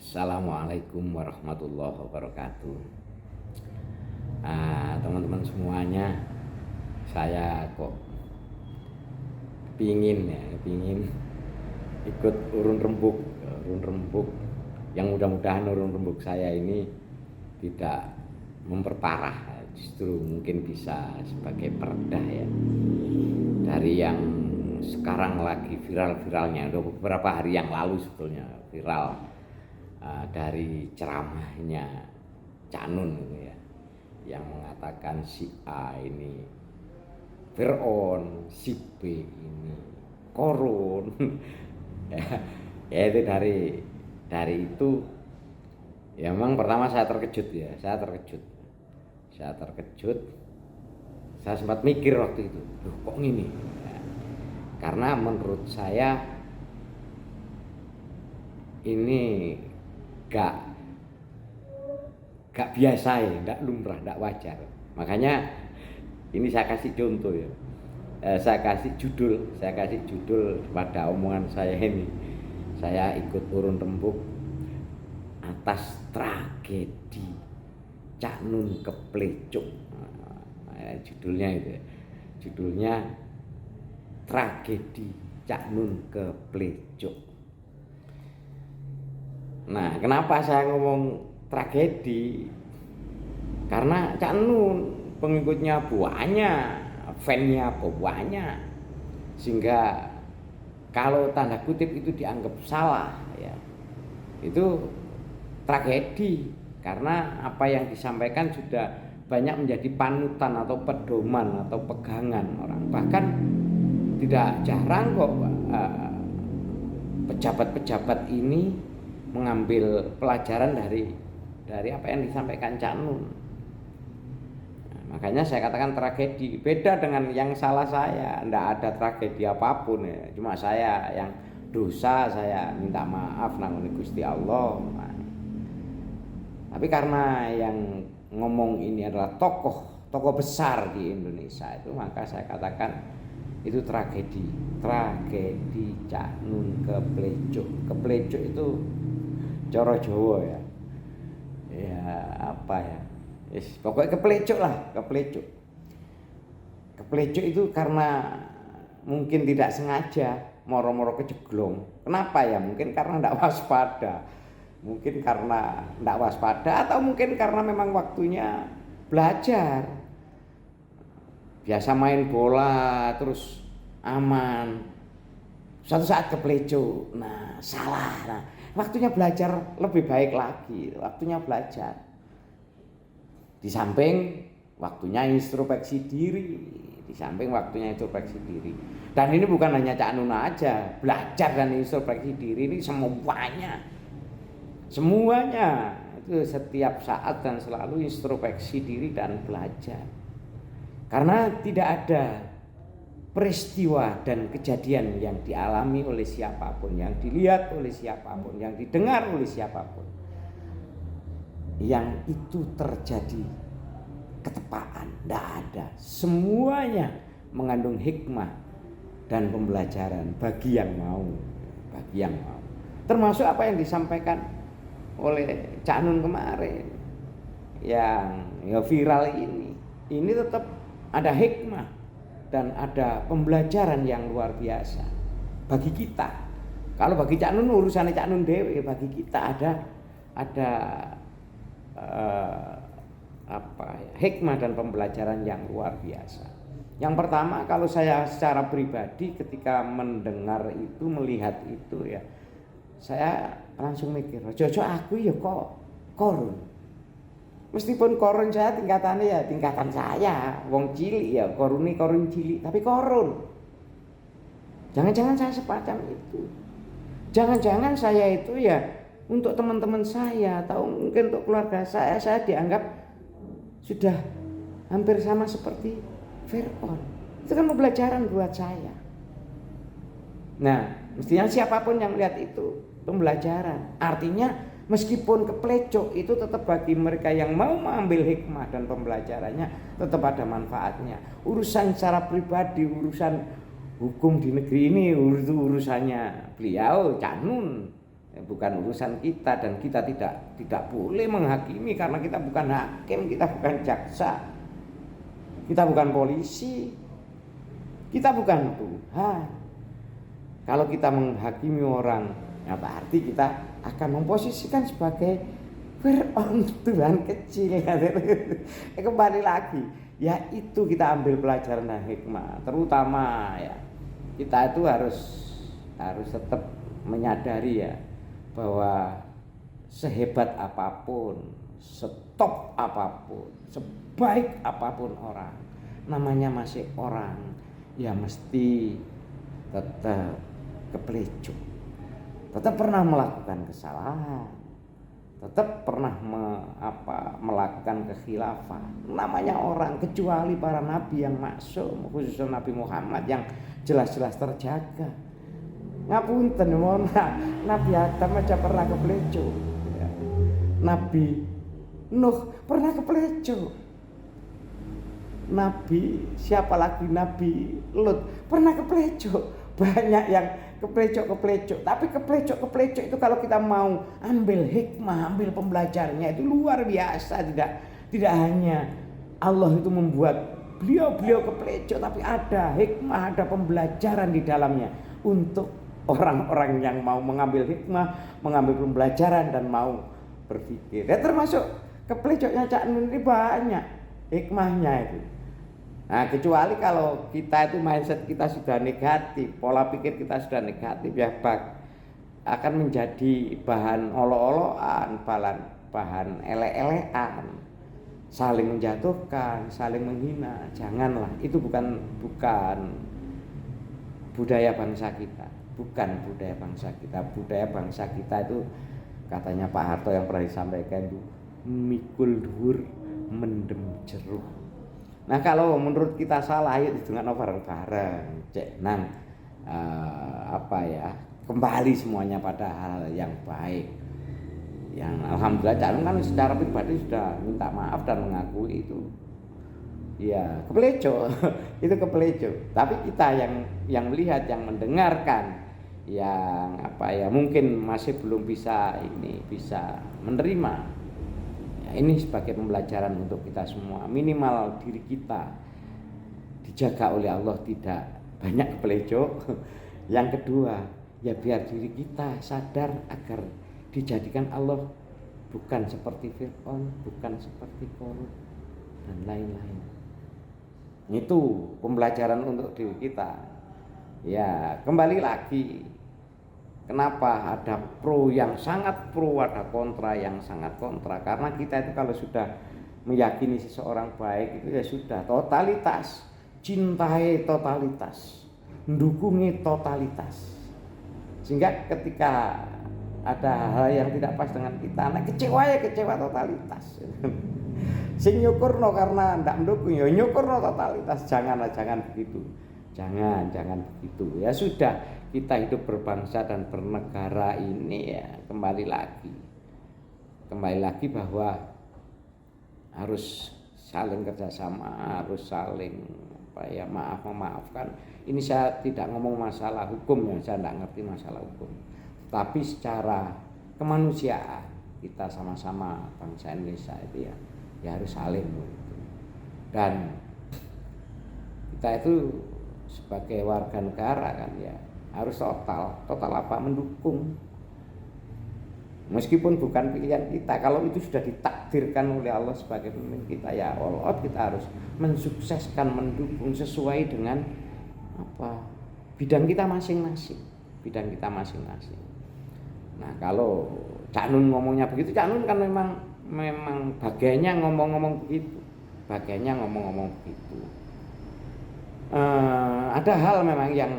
Assalamualaikum warahmatullahi wabarakatuh. Teman-teman semuanya, saya kok pingin ikut urun rembuk yang mudah-mudahan urun rembuk saya ini tidak memperparah, justru mungkin bisa sebagai peredah ya dari yang sekarang lagi viral-viralnya. Udah beberapa hari yang lalu sebetulnya viral dari ceramahnya Cak Nun gitu ya, yang mengatakan si A ini Fir'aun, si B ini Korun. Ya itu dari itu ya memang pertama saya terkejut. Saya sempat mikir waktu itu, loh kok gini ya, karena menurut saya ini gak biasa ya, gak lumrah, gak wajar. Makanya ini saya kasih contoh ya, saya kasih judul pada omongan saya ini. Saya ikut urun rembuk atas tragedi Cak Nun keplecuk. Judulnya itu ya. Judulnya tragedi Cak Nun keplecuk. Nah, kenapa saya ngomong tragedi? Karena Cak Nun pengikutnya banyak, fan-nya banyak, sehingga kalau tanda kutip itu dianggap salah ya, itu tragedi. Karena apa yang disampaikan sudah banyak menjadi panutan atau pedoman atau pegangan orang. Bahkan tidak jarang kok pejabat-pejabat ini mengambil pelajaran dari apa yang disampaikan Cak Nun. Nah, makanya saya katakan tragedi. Beda dengan yang salah saya, tidak ada tragedi apapun ya. Cuma saya yang dosa, saya minta maaf nang Gusti Allah. Nah, tapi karena yang ngomong ini adalah tokoh besar di Indonesia itu, maka saya katakan itu tragedi Cak Nun keplecuk. Keplecuk itu cara Jawa ya. Ya apa ya? Pokoknya keplecuk. Keplecuk itu karena mungkin tidak sengaja, moro-moro kejeglong. Kenapa ya? Mungkin karena tidak waspada. Atau mungkin karena memang waktunya belajar. Biasa main bola terus aman. Suatu saat keplecuk. Nah, salah. Nah, waktunya belajar lebih baik lagi. Di samping waktunya introspeksi diri. Dan ini bukan hanya Cak Nun aja. Belajar dan introspeksi diri ini semuanya itu setiap saat dan selalu introspeksi diri dan belajar. Karena tidak ada peristiwa dan kejadian yang dialami oleh siapapun, yang dilihat oleh siapapun, yang didengar oleh siapapun, yang itu terjadi ketepaan. Tidak ada. Semuanya mengandung hikmah dan pembelajaran bagi yang mau. Termasuk apa yang disampaikan oleh Cak Nun kemarin yang viral ini tetap ada hikmah dan ada pembelajaran yang luar biasa bagi kita. Kalau bagi Cak Nun urusannya Cak Nun dewe, bagi kita ada hikmah dan pembelajaran yang luar biasa. Yang pertama, kalau saya secara pribadi ketika mendengar itu, melihat itu ya, saya langsung mikir, jojo aku ya kok korun. Meskipun korun saya tingkatan saya, wong cilik ya, korun cilik, tapi korun. Jangan-jangan saya semacam itu. Jangan-jangan saya itu ya untuk teman-teman saya atau mungkin untuk keluarga saya dianggap sudah hampir sama seperti Fir'aun. Itu kan pembelajaran buat saya. Nah, mestinya siapapun yang melihat itu pembelajaran. Artinya meskipun keplecuk itu tetap bagi mereka yang mau mengambil hikmah dan pembelajarannya tetap ada manfaatnya. Urusan secara pribadi, urusan hukum di negeri ini urusannya beliau Cak Nun. bukan urusan kita, dan kita tidak boleh menghakimi karena kita bukan hakim, kita bukan jaksa, kita bukan polisi, kita bukan Tuhan. Kalau kita menghakimi orang, ya berarti kita akan memposisikan sebagai Fir'aun, Tuhan kecil. Kembali lagi, ya itu kita ambil pelajaran dan hikmah. Terutama ya kita itu harus tetap menyadari ya bahwa sehebat apapun, setop apapun, sebaik apapun orang, namanya masih orang, ya mesti tetap keplecut, tetap pernah melakukan kesalahan, tetap pernah melakukan kekhilafan. Namanya orang, kecuali para nabi yang maksum, khususnya Nabi Muhammad yang jelas-jelas terjaga. Ngapunten mohon, Nabi Adam aja pernah keplecut, ya. Nabi Nuh pernah keplecut, Nabi siapa lagi, Nabi Lut pernah keplecut. Banyak yang keplecok, tapi keplecok itu kalau kita mau ambil hikmah, ambil pembelajarannya itu luar biasa. Tidak hanya Allah itu membuat beliau keplecok, tapi ada hikmah, ada pembelajaran di dalamnya untuk orang-orang yang mau mengambil hikmah, mengambil pembelajaran dan mau berpikir. Ya termasuk keplecoknya Cak Nun ini banyak hikmahnya itu. Nah, kecuali kalau kita itu mindset kita sudah negatif, pola pikir kita sudah negatif, ya akan menjadi bahan olok-olokan, bahan elek-elekan, saling menjatuhkan, saling menghina. Janganlah, itu bukan budaya bangsa kita, bukan budaya bangsa kita. Budaya bangsa kita itu katanya Pak Harto yang pernah disampaikan itu mikul dhuwur mendem jeruk. Nah kalau menurut kita salah, yuk dengan bareng-bareng cek nang kembali semuanya pada hal yang baik. Yang alhamdulillah Cak Nun kan secara pribadi sudah minta maaf dan mengakui itu. Ya kepleco, itu kepleco. Tapi kita yang melihat, yang mendengarkan, yang mungkin masih belum bisa menerima. Ini sebagai pembelajaran untuk kita semua. Minimal diri kita dijaga oleh Allah, tidak banyak keplecok. Yang kedua, ya biar diri kita sadar agar dijadikan Allah bukan seperti Fir'aun, bukan seperti Qarun dan lain-lain. Itu pembelajaran untuk diri kita. Ya kembali lagi, kenapa ada pro yang sangat pro, ada kontra yang sangat kontra? Karena kita itu kalau sudah meyakini seseorang baik itu ya sudah totalitas, cintai totalitas, mendukungi totalitas. Sehingga ketika ada hal yang tidak pas dengan kita, nah kecewa totalitas. Sing nyukurno karena ndak mendukung ya nyukurno totalitas. Jangan begitu. Jangan begitu. Ya sudah, kita hidup berbangsa dan bernegara ini ya kembali lagi bahwa harus saling kerjasama, harus saling memaafkan. Ini saya tidak ngomong masalah hukum, ya saya tidak ngerti masalah hukum, tapi secara kemanusiaan kita sama-sama bangsa Indonesia itu ya harus saling. Dan kita itu sebagai warga negara kan ya harus total mendukung, meskipun bukan pilihan kita. Kalau itu sudah ditakdirkan oleh Allah sebagai pemimpin kita, ya all out kita harus mensukseskan, mendukung sesuai dengan bidang kita masing-masing. Nah kalau Cak Nun ngomongnya begitu, Cak Nun kan memang bagiannya ngomong-ngomong begitu. Ada hal memang yang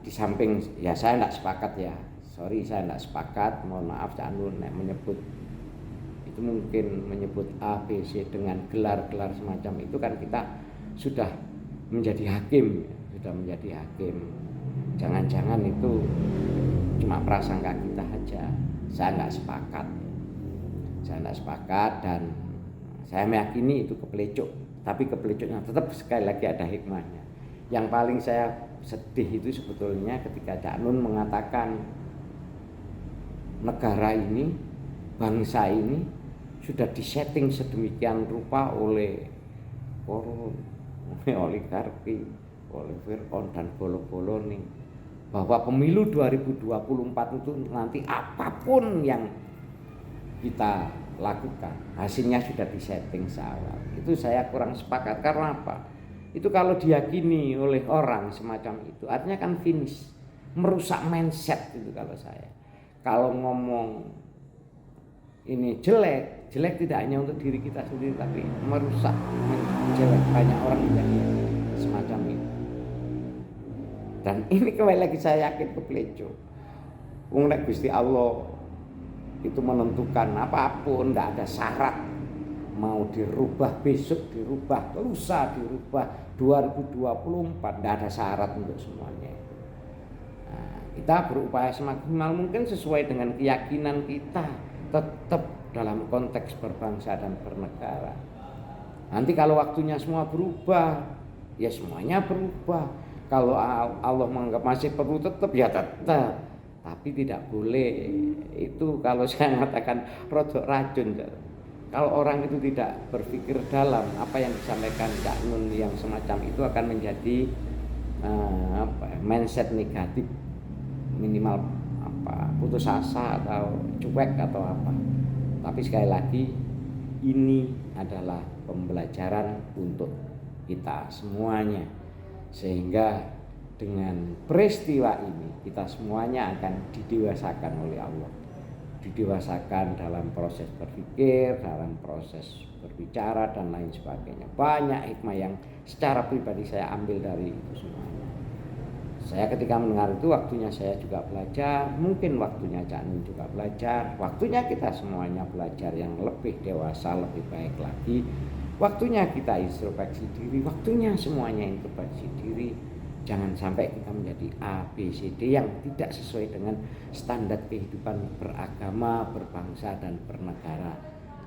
di samping ya saya tidak sepakat ya. Saya tidak sepakat, mohon maaf Cak Nun menyebut itu, mungkin menyebut A, B, C dengan gelar-gelar semacam itu kan kita sudah menjadi hakim. Jangan-jangan itu cuma prasangka kita aja. Saya tidak sepakat dan saya meyakini itu keplecok. Tapi keplecoknya tetap sekali lagi ada hikmahnya. Yang paling saya sedih itu sebetulnya ketika Cak Nun mengatakan negara ini, bangsa ini sudah disetting sedemikian rupa oleh oligarki, oleh Fir'aun dan bolo-bolo nih, bahwa pemilu 2024 itu nanti apapun yang kita lakukan hasilnya sudah disetting seawal. Itu saya kurang sepakat. Karena apa? Itu kalau diyakini oleh orang semacam itu artinya kan finish, merusak mindset itu. Kalau ngomong ini jelek tidak hanya untuk diri kita sendiri tapi merusak jelek banyak orang menjadi semacam itu. Dan ini kembali lagi saya yakin ke Plejo. Nek Gusti Allah itu menentukan apapun, tidak ada syarat, mau dirubah besok, dirubah lusa, dirubah 2024, tidak ada syarat untuk semuanya. Nah, kita berupaya semaksimal mungkin sesuai dengan keyakinan kita, tetap dalam konteks berbangsa dan bernegara. Nanti kalau waktunya semua berubah, ya semuanya berubah. Kalau Allah menganggap masih perlu tetap, ya tetap. Tapi tidak boleh, itu kalau saya mengatakan rodok racun. Kalau orang itu tidak berpikir dalam, apa yang disampaikan Cak Nun yang semacam itu akan menjadi mindset negatif, minimal putus asa atau cuek atau apa. Tapi sekali lagi ini adalah pembelajaran untuk kita semuanya, sehingga dengan peristiwa ini kita semuanya akan didewasakan oleh Allah, didewasakan dalam proses berpikir, dalam proses berbicara dan lain sebagainya. Banyak hikmah yang secara pribadi saya ambil dari itu semuanya. Saya ketika mendengar itu waktunya saya juga belajar, mungkin waktunya Cak Nun juga belajar, waktunya kita semuanya belajar yang lebih dewasa, lebih baik lagi. Waktunya kita introspeksi diri, waktunya semuanya introspeksi diri. Jangan sampai kita menjadi A, B, C, D yang tidak sesuai dengan standar kehidupan beragama, berbangsa dan bernegara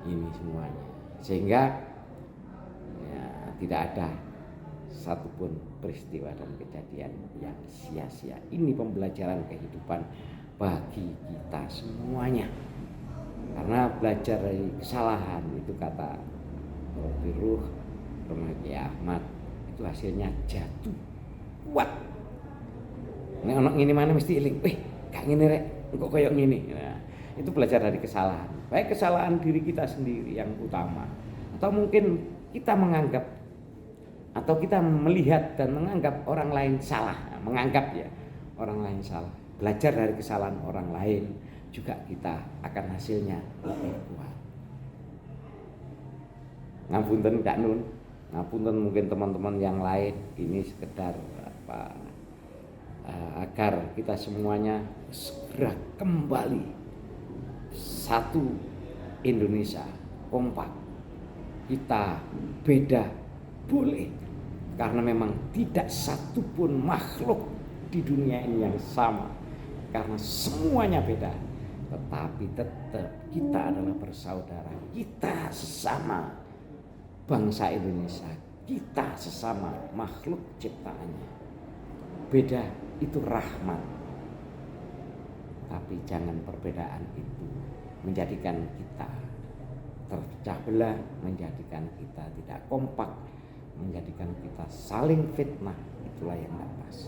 ini semuanya. Sehingga ya, tidak ada satupun peristiwa dan kejadian yang sia-sia. Ini pembelajaran kehidupan bagi kita semuanya. Karena belajar dari kesalahan itu kata Robi Ruh, Romaki Ahmad, itu hasilnya jatuh kuat. Nek ono ngene mana mesti eling. Gak ngene rek, kok koyo ngene. Nah, itu belajar dari kesalahan. Baik kesalahan diri kita sendiri yang utama, atau mungkin kita menganggap atau kita melihat dan menganggap orang lain salah. Menganggap ya orang lain salah. Belajar dari kesalahan orang lain juga kita akan hasilnya lebih kuat. Ngapunten Cak Nun, ngapunten mungkin teman-teman yang lain, ini sekedar agar kita semuanya segera kembali satu Indonesia, kompak. Kita beda boleh, karena memang tidak satupun makhluk di dunia ini yang sama, karena semuanya beda. Tetapi tetap kita adalah bersaudara, kita sesama bangsa Indonesia, kita sesama makhluk ciptaannya. Beda itu rahmat, tapi jangan perbedaan itu menjadikan kita terpecah belah, menjadikan kita tidak kompak, menjadikan kita saling fitnah. Itulah yang tidak pas.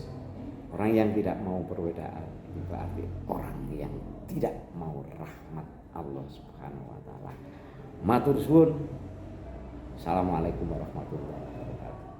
Orang yang tidak mau perbedaan itu berarti orang yang tidak mau rahmat Allah Subhanahu wa taala. Matur suwun. Assalamualaikum warahmatullahi wabarakatuh.